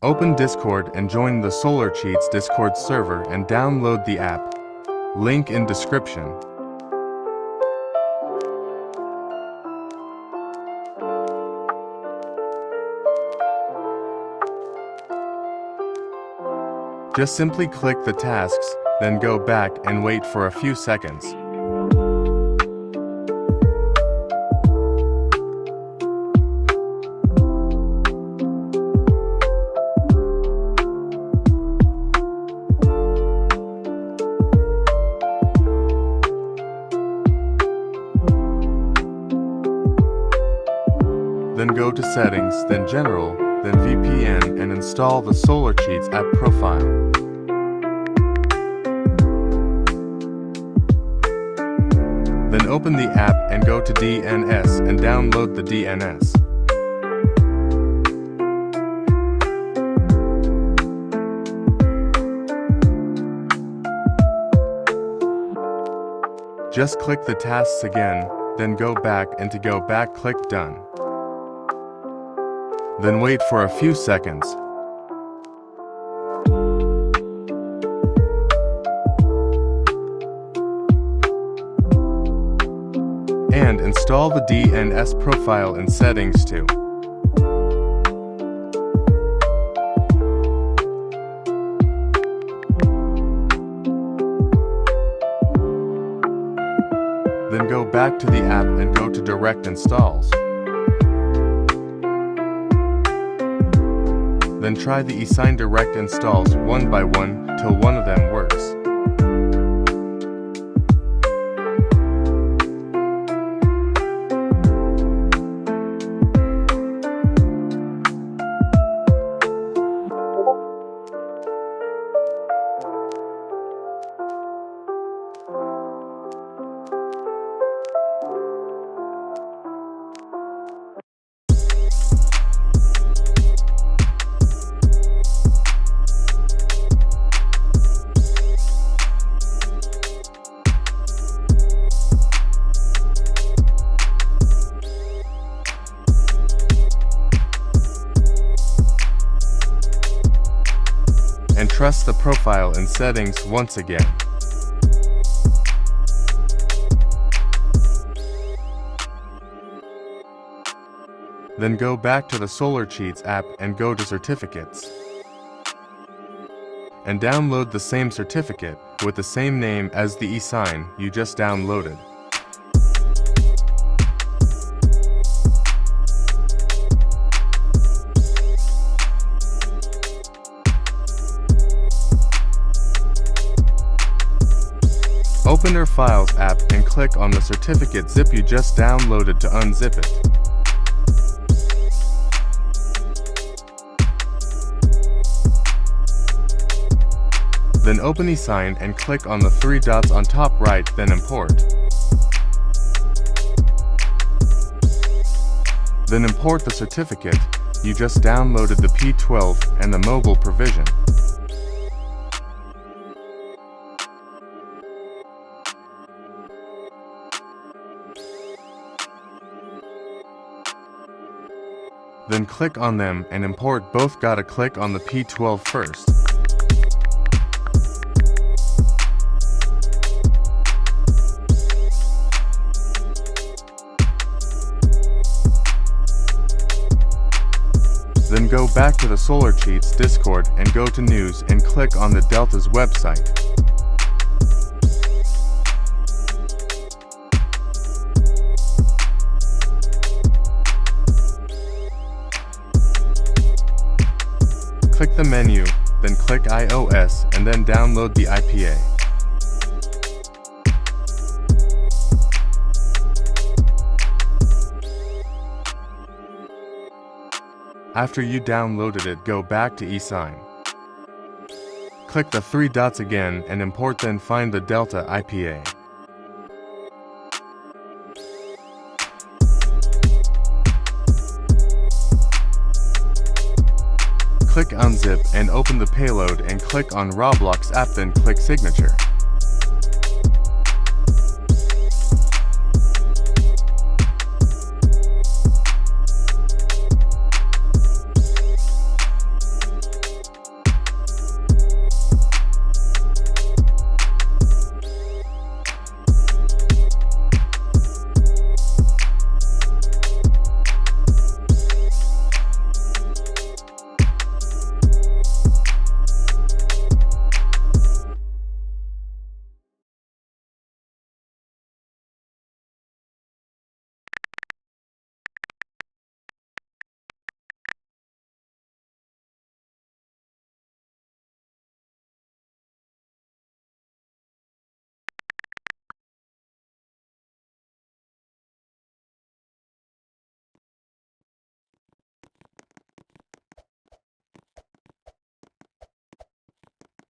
Open Discord and join the SolarCheats Discord server and download the app. Link in description. Just simply click the tasks, then go back and wait for a few seconds. Then go to Settings, then General, then VPN, and install the SolarCheats app profile. Then open the app and go to DNS and download the DNS. Just click the tasks again, then go back, and to go back click Done. Then wait for a few seconds. And install the DNS profile in Settings too. Then go back to the app and go to Direct Installs. Then try the eSign direct installs one by one till one of them works. And trust the profile in Settings once again. Then go back to the SolarCheats app and go to Certificates. And download the same certificate with the same name as the eSign you just downloaded. Open your Files app and click on the certificate zip you just downloaded to unzip it. Then open eSign and click on the three dots on top right, then Import. Then import the certificate you just downloaded, the P12 and the mobile provision. Then click on them and import both. Gotta click on the P12 first. Then go back to the SolarCheats Discord and go to News and click on the Delta's website. Click the menu, then click iOS and then download the IPA. After you downloaded it, go back to eSign. Click the three dots again and import, then find the Delta IPA. Click Unzip and open the payload and click on Roblox app, then click Signature.